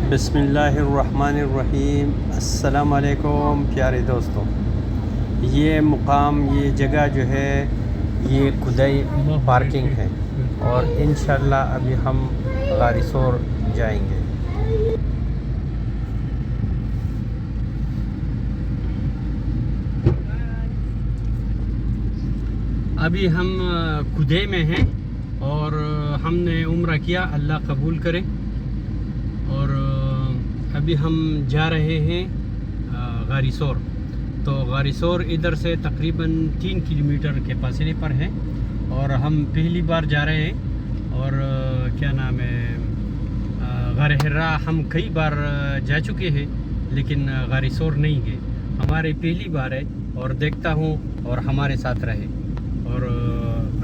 बिस्मिल्लाहिर्रहमानिर्रहीम। अस्सलाम वालेकुम प्यारे दोस्तों। ये मुकाम, ये जगह जो है ये खुदाई पार्किंग है और इंशाल्लाह अभी हम गारिसोर जाएंगे। अभी हम खुदे में हैं और हमने उम्रा किया, अल्लाह कबूल करे। और अभी हम जा रहे हैं गारिसोर। तो गारिसोर इधर से तकरीबन 3 किलोमीटर के फासले पर है और हम पहली बार जा रहे हैं। और क्या नाम है, गार हिरा हम कई बार जा चुके हैं लेकिन गारिसोर नहीं गए। हमारी पहली बार है और देखता हूँ और हमारे साथ रहे। और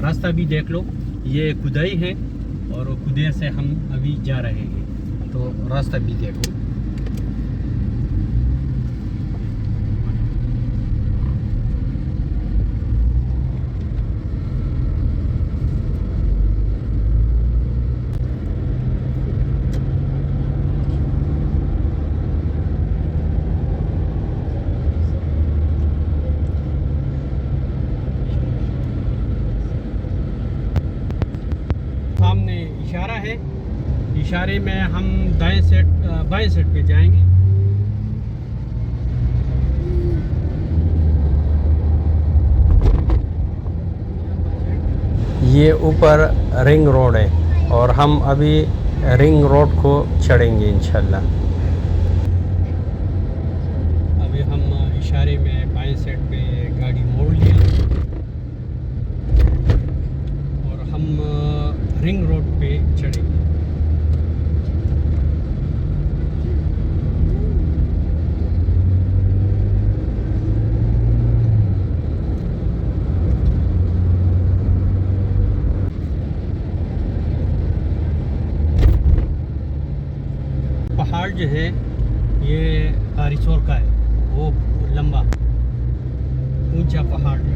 रास्ता भी देख लो, ये खुदाई है और खुदे से हम अभी जा रहे हैं, तो रास्ता भी देखो। सामने इशारा है, इशारे में हम बाएं साइड पे जाएंगे। ये ऊपर रिंग रोड है और हम अभी रिंग रोड को चढ़ेंगे इंशाल्लाह। अभी हम इशारे में बाएं साइड पे गाड़ी मोड़ ली और हम रिंग रोड पे चढ़ेंगे। पहाड़ जो है ये गारिसोर का है, वो लंबा ऊंचा पहाड़ जो है।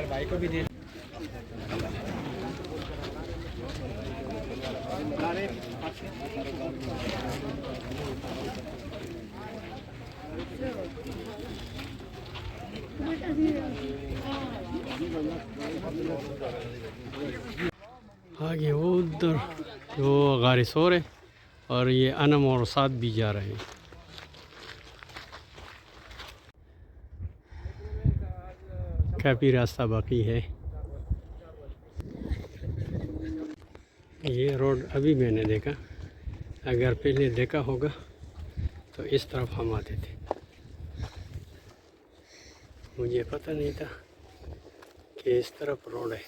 भाई को भी दे। आगे वो उधर वो गारिसोर है और ये अनम और साथ भी जा रहे हैं। काफ़ी रास्ता बाकी है। ये रोड अभी मैंने देखा, अगर पहले देखा होगा तो इस तरफ हम आते थे, मुझे पता नहीं था कि इस तरफ रोड है।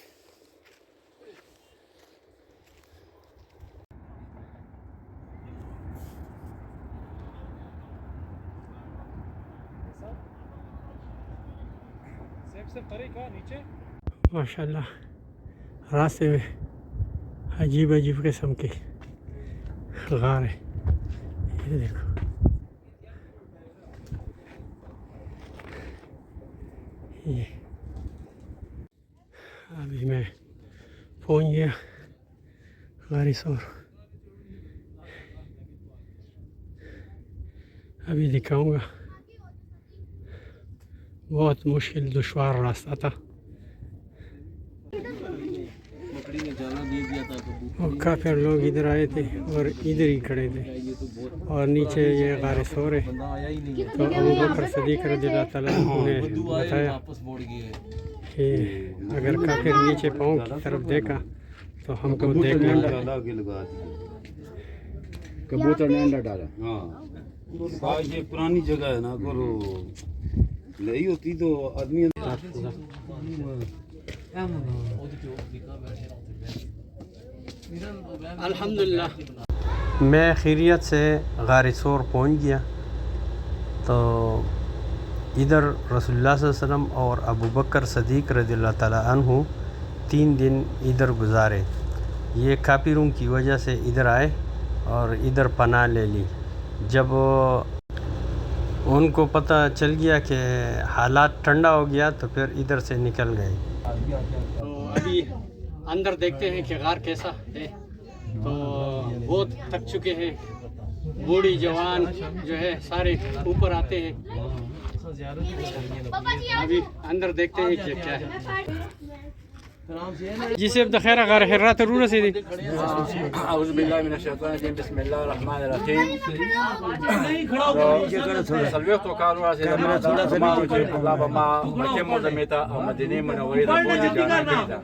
नीचे माशाल्लाह रास्ते में अजीब अजीब किस्म के गार है, ये देखो। ये अभी मैं पहुंच गया गारी सोर। अभी दिखाऊंगा, बहुत मुश्किल दुश्वार रास्ता था और काफ़ी लोग इधर आए थे और इधर ही खड़े थे। और नीचे ये गारे सोर है, तो अबू बकर सदीक रज़ियल्लाहु ताला अन्हु ने बताया कि अगर काफिर नीचे पाँव की तरफ देखा तो हमको देख लेंगे। कबूतर ने अंडा डाला। हाँ ये पुरानी जगह है ना, करो नहीं होती तो आदमी अल्हम्दुलिल्लाह मैं खैरियत से गार सोर पहुँच गया। तो इधर रसूलुल्लाह सल्लल्लाहु अलैहि वसल्लम और अबू बकर सदीक रज़ियल्लाहु ताला अन्हु 3 दिन इधर गुजारे। ये काफिरों की वजह से इधर आए और इधर पनाह ले ली। जब उनको पता चल गया कि हालात ठंडा हो गया तो फिर इधर से निकल गए। तो अभी अंदर देखते हैं कि गार कैसा है। तो बहुत थक चुके हैं, बूढ़ी जवान जो है सारे ऊपर आते हैं। अभी अंदर देखते हैं कि क्या है। जिसे अब खैर गार हिर्रा जरूर से दी औज़ु बिल्लाहि मिनश शैतानिर रजीम बिस्मिल्लाहिर रहमानिर रहीम। सल्वे तो कारो से अल्लाह बमा मक्के मुज़म्मिता और मदीने मुनव्वरे दा पहुंच जाना कइदा।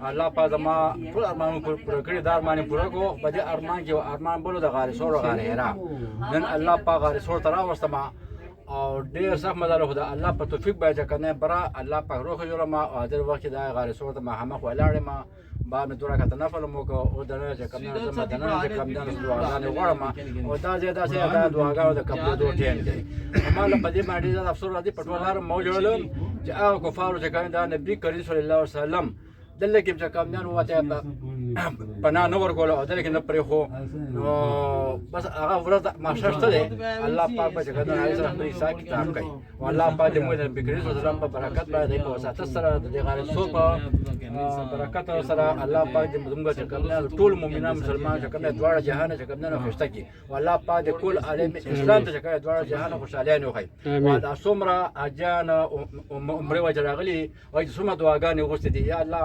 अल्लाह पाक जमा पूरा अरमान पूरा करे दार माने पूरा को बजे अरमान के अरमान बोलो दा गार सोर गार हिरा नन अल्लाह पाक गार सोर तरा वस्तमा और डेर सख मजा लो खुदा अल्लाह पर तौफीक बाजा करने बरा अल्लाह पाक रोख योला मा अदर वक्त दा गार सोर मा हम को अलाड़े मा बाद में दूरा का तनफल मो को ओ दना जे कमना जमा दना जे कम दना दुआ दाने वड़ा मा और दा जे दा से दा दुआ गा दा कब दो टेन दे हमारा बजे माडी दा अफसर आदि पटवार मौजूद जा को फारो जे का दा नबी करीम सल्लल्लाहु अलैहि वसल्लम दल्ले के कम दना वाते पना नवर को दल्ले के न पर हो बस आगा वरद मास्टर तले अल्लाह पाक बजे का दा ऐसा बड़ी सा किताब कई और अल्लाह पाक दे मोय नबी करीम सल्लल्लाहु अलैहि वसल्लम पर बरकत बा दे को साथ सरा दे गार सो बरकत सरा अल्लाह पाक दे मदुंगा जे कमना टोल मोमिना मुसलमान जे कमना द्वारा जहान जे कमना खुशता की और अल्लाह पाक दे कुल आलम इस्लाम जे कमना द्वारा जहान खुशहाली न होई और सोमरा अजाना उम्र वजरागली और सोमा दुआगाने गोस्ते दे या अल्लाह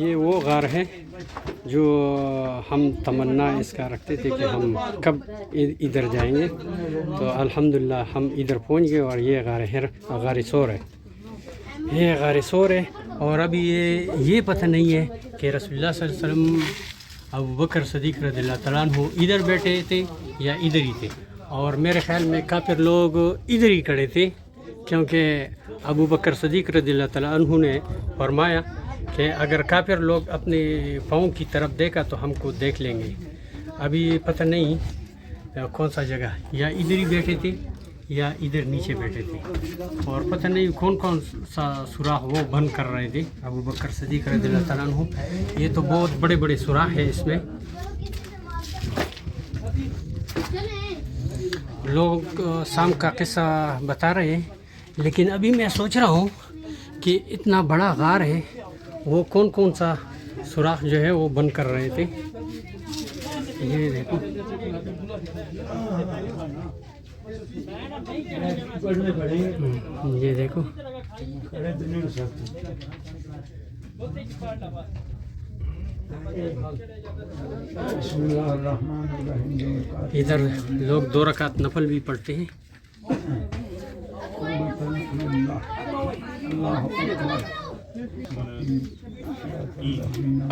ये वो गार है जो हम तमन्ना इसका रखते थे कि हम कब इधर जाएंगे। तो अल्हम्दुलिल्लाह हम इधर पहुंच गए और ये गार सोर है, ये गार सोर है। और अभी ये पता नहीं है कि रसूलुल्लाह सल्लल्लाहु अलैहि वसल्लम अबू बकर सदीक रज़ियल्लाहु ताला अन्हु इधर बैठे थे या इधर ही थे। और मेरे ख्याल में काफिर लोग इधर ही खड़े थे, क्योंकि अबू बकर सदीक रज़ियल्लाहु ताला अन्हु ने फरमाया कि अगर काफिर लोग अपने पाँव की तरफ देखा तो हमको देख लेंगे। अभी पता नहीं कौन सा जगह, या इधर ही बैठे थे या इधर नीचे बैठे थे, और पता नहीं कौन कौन सा सुराख वो बंद कर रहे थे अबू बकर सदीक रज़ियल्लाहु ताला अन्हु। ये तो बहुत बड़े बड़े सुराख है इसमें। लोग शाम का किस्सा बता रहे हैं, लेकिन अभी मैं सोच रहा हूँ कि इतना बड़ा गार है, वो कौन कौन सा सुराख जो है वो बंद कर रहे थे। ये देखो ये देखो इधर लोग 2 रकात नफल भी पढ़ते हैं।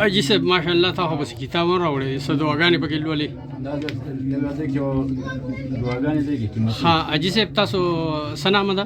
अजी से माशाल्लाह था हो बस किताबों रावड़े सदवागाने पकड़ वाले हाँ अजी से तासो सनाम दा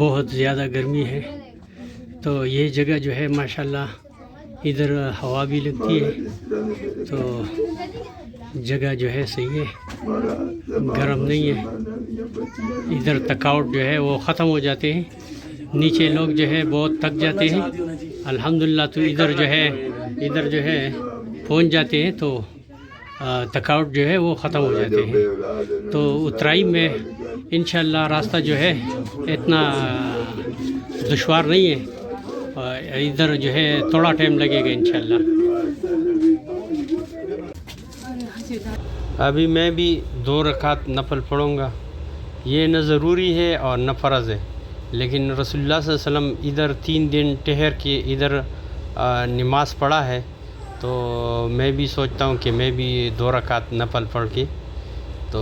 बहुत ज़्यादा गर्मी है तो ये जगह जो है माशाल्लाह इधर हवा भी लगती है तो जगह जो है सही है गर्म नहीं है इधर थकावट जो है वो ख़त्म हो जाते हैं नीचे लोग जो है बहुत थक जाते हैं अल्हम्दुलिल्लाह तो इधर जो है पहुंच जाते हैं तो थकावट जो है वो ख़त्म हो जाते हैं तो उतराई में इंशाअल्लाह रास्ता जो है इतना दुश्वार नहीं है इधर जो है थोड़ा टाइम लगेगा इंशाअल्लाह। अभी मैं भी 2 रकात नफल पढ़ूँगा ये न ज़रूरी है और न फ़र्ज़ है लेकिन रसूलुल्लाह सल्लल्लाहु अलैहि वसल्लम इधर 3 दिन ठहर के इधर नमाज़ पढ़ा है तो मैं भी सोचता हूँ कि मैं भी 2 रकात नफल पढ़ के तो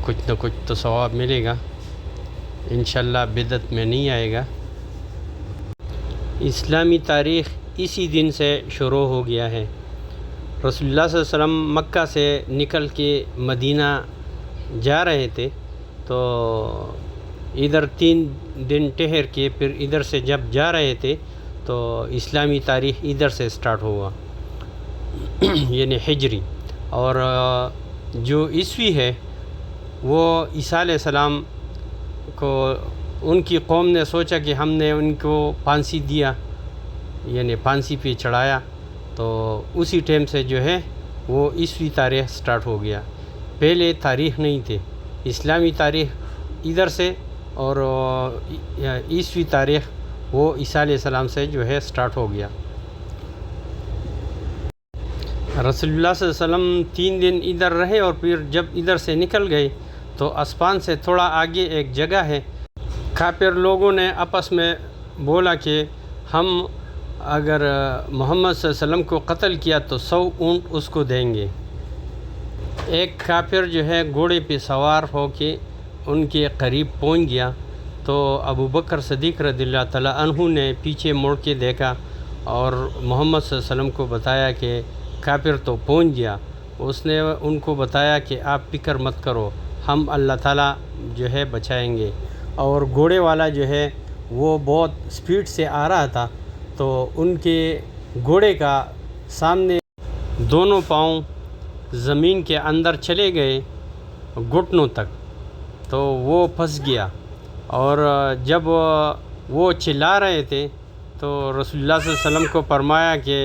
कुछ न कुछ तो सवाब मिलेगा इंशाअल्लाह बिदअत में नहीं आएगा। इस्लामी तारीख़ इसी दिन से शुरू हो गया है। रसूलुल्लाह सल्लल्लाहु अलैहि वसल्लम मक्का से निकल के मदीना जा रहे थे तो इधर 3 दिन ठहर के फिर इधर से जब जा रहे थे तो इस्लामी तारीख़ इधर से स्टार्ट हुआ यानी हिजरी और जो ईस्वी है वो ईसा अलैहिस्सलाम को उनकी कौम ने सोचा कि हमने उनको फांसी दिया यानी फांसी पे चढ़ाया तो उसी टाइम से जो है वो ईस्वी तारीख़ स्टार्ट हो गया। पहले तारीख़ नहीं थे इस्लामी तारीख़ इधर से और ईस्वी तारीख़ वो ईसा अलैहिस्सलाम से जो है स्टार्ट हो गया। रसूलुल्लाह सल्लल्लाहु अलैहि वसल्लम 3 दिन इधर रहे और फिर जब इधर से निकल गए तो अस्पान से थोड़ा आगे एक जगह है। काफिर लोगों ने आपस में बोला कि हम अगर मोहम्मद सल्लल्लाहु अलैहि वसल्लम को कत्ल किया तो 100 ऊँट उसको देंगे। एक काफिर जो है घोड़े पे सवार होके उनके करीब पहुंच गया तो अबू बकर सिद्दीक़ रज़ियल्लाहु तआला अन्हु ने पीछे मुड़ के देखा और मोहम्मद सल्लल्लाहु अलैहि वसल्लम को बताया कि काफिर तो पहुंच गया। उसने उनको बताया कि आप फ़िक्र मत करो, हम अल्लाह ताला जो है बचाएंगे। और घोड़े वाला जो है वो बहुत स्पीड से आ रहा था तो उनके घोड़े का सामने दोनों पाँव ज़मीन के अंदर चले गए घुटनों तक, तो वो फंस गया। और जब वो चिल्ला रहे थे तो रसूलुल्लाह सल्लल्लाहु अलैहि वसल्लम को फरमाया कि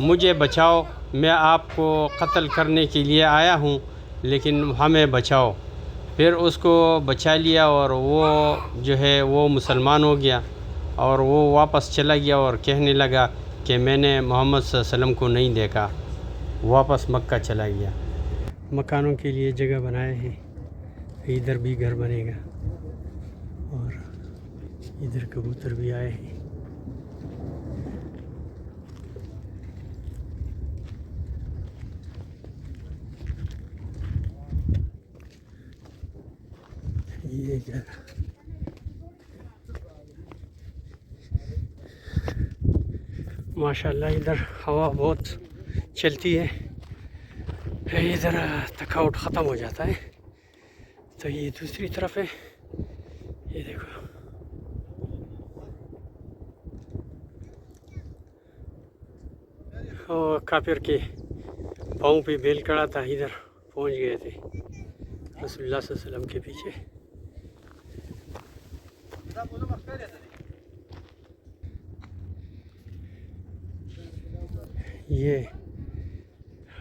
मुझे बचाओ, मैं आपको कत्ल करने के लिए आया हूँ लेकिन हमें बचाओ। फिर उसको बचा लिया और वो जो है वो मुसलमान हो गया और वो वापस चला गया और कहने लगा कि मैंने मोहम्मद सल्लल्लाहु अलैहि वसल्लम को नहीं देखा। वापस मक्का चला गया। मकानों के लिए जगह बनाए हैं, इधर भी घर बनेगा और इधर कबूतर भी आए हैं। ये घर माशाल्लाह इधर हवा बहुत चलती है, इधर थकावट ख़त्म हो जाता है। तो ये दूसरी तरफ है, ये देखो और काफिर के पाँव पे बेल कड़ा था, इधर पहुंच गए थे रसूलुल्लाह सल्लल्लाहु अलैहि वसल्लम के पीछे। ये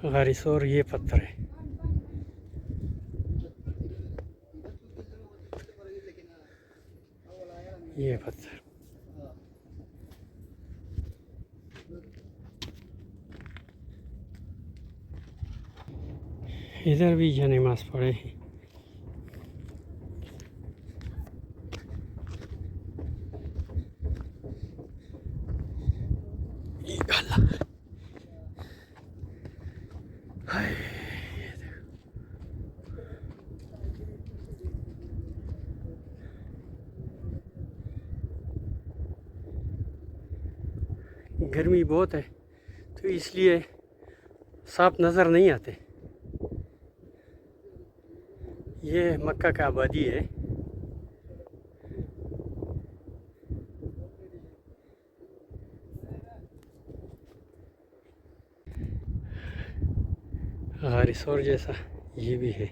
गारिसोर ये पत्थर है, ये पत्थर इधर भी जा नमाज पढ़े हैं। गर्मी बहुत है तो इसलिए साफ नज़र नहीं आते। ये मक्का का आबादी है। गारिसोर जैसा ये भी है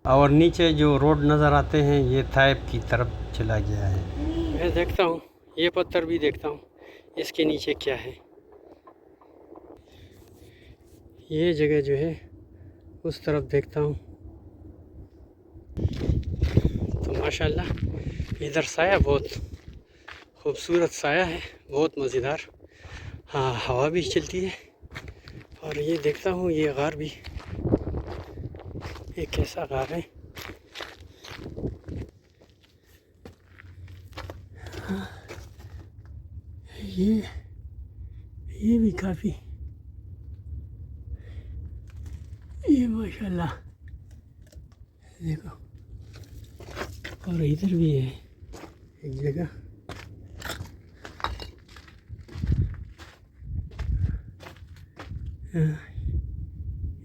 और नीचे जो रोड नज़र आते हैं ये थाइफ की तरफ चला गया है। मैं देखता हूँ ये पत्थर भी देखता हूँ इसके नीचे क्या है। ये जगह जो है उस तरफ देखता हूँ तो माशाल्लाह इधर साया बहुत खूबसूरत साया है, बहुत मज़ेदार। हाँ हवा भी चलती है। और ये देखता हूँ ये गार भी, ये कैसा गार है। ये भी काफ़ी, ये माशाल्लाह देखो। और इधर भी है एक जगह,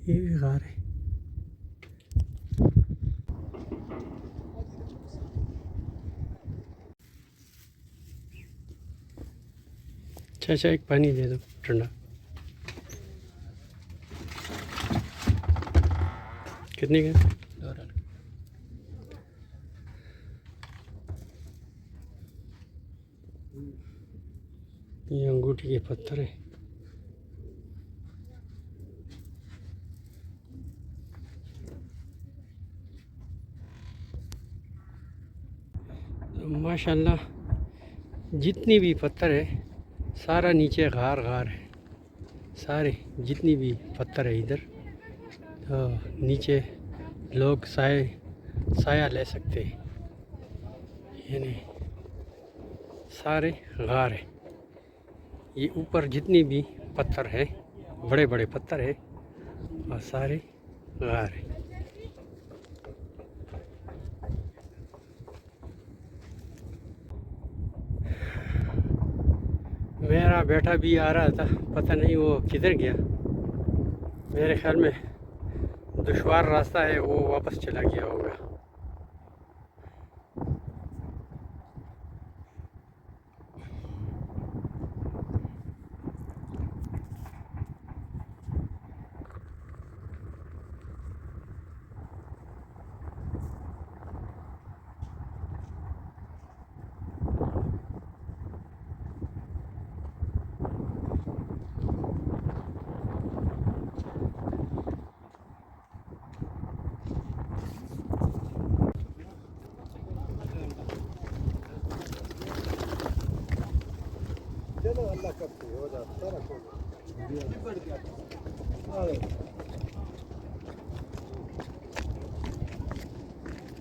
ये भी गार है। अच्छा एक पानी दे दो ठंडा। कितने का? ये अंगूठी के पत्थर है। माशाल्लाह जितनी भी पत्थर है सारा नीचे गार गार है, सारे जितनी भी पत्थर है इधर नीचे लोग साया ले सकते हैं, यानी सारे गार है। ये ऊपर जितनी भी पत्थर है, बड़े बड़े पत्थर है और सारे गार है। मेरा बेटा भी आ रहा था, पता नहीं वो किधर गया। मेरे ख्याल में दुश्वार रास्ता है, वो वापस चला गया होगा।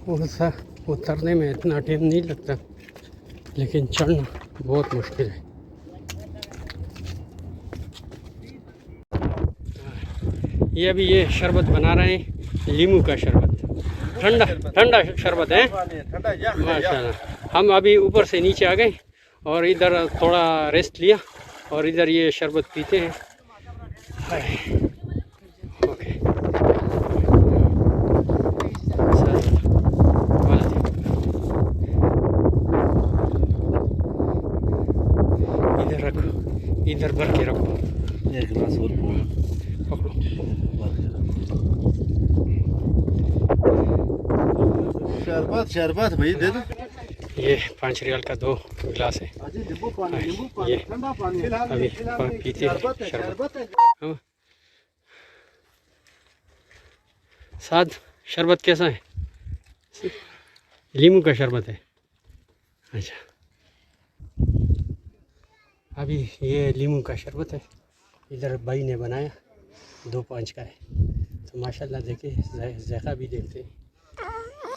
वैसा उतरने में इतना टाइम नहीं लगता, लेकिन चढ़ना बहुत मुश्किल है। ये अभी ये शरबत बना रहे हैं, लीमू का शरबत, ठंडा ठंडा शरबत है माशाल्लाह। हम अभी ऊपर से नीचे आ गए और इधर थोड़ा रेस्ट लिया और इधर ये शरबत पीते हैं। ओके इधर रखो, इधर भर के रखो, एक गिलास और पकड़ो। शरबत शरबत भाई दे दो। ये 5 रियाल का 2 गिलास है। ये अभी पीते हैं शरबत। हाँ। साथ शरबत कैसा है? लीमू का शरबत है। अच्छा, अभी ये लीमू का शरबत है, इधर भाई ने बनाया, 2-5 का है। तो माशाल्लाह देखिए, ज़ायक़ा भी देखते हैं,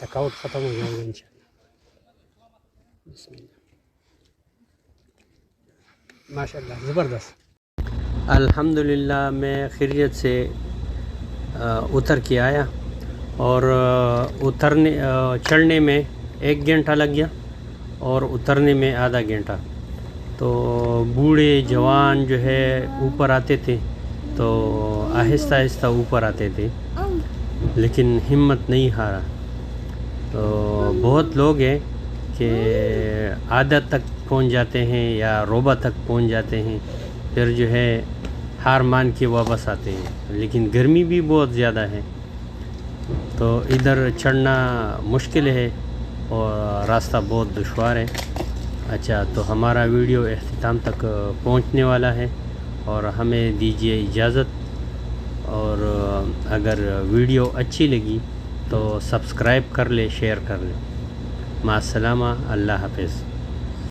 थकावट ख़त्म हो जाएगा इंशाल्लाह। माशाल्लाह ज़बरदस्त। अल्हम्दुलिल्लाह मैं खैरियत से उतर के आया और चढ़ने में 1 घंटा लग गया और उतरने में आधा घंटा। तो बूढ़े जवान जो है ऊपर आते थे, तो आहिस्ता आहिस्ता ऊपर आते थे, लेकिन हिम्मत नहीं हारा। तो बहुत लोग हैं कि आधा तक पहुंच जाते हैं या रोबा तक पहुंच जाते हैं, फिर जो है हार मान के वापस आते हैं। लेकिन गर्मी भी बहुत ज़्यादा है, तो इधर चढ़ना मुश्किल है और रास्ता बहुत दुश्वार है। अच्छा, तो हमारा वीडियो इख्तिताम तक पहुंचने वाला है और हमें दीजिए इजाज़त। और अगर वीडियो अच्छी लगी तो सब्सक्राइब कर ले, शेयर कर ले। मास्सलामा, अल्लाह हाफ़िज़।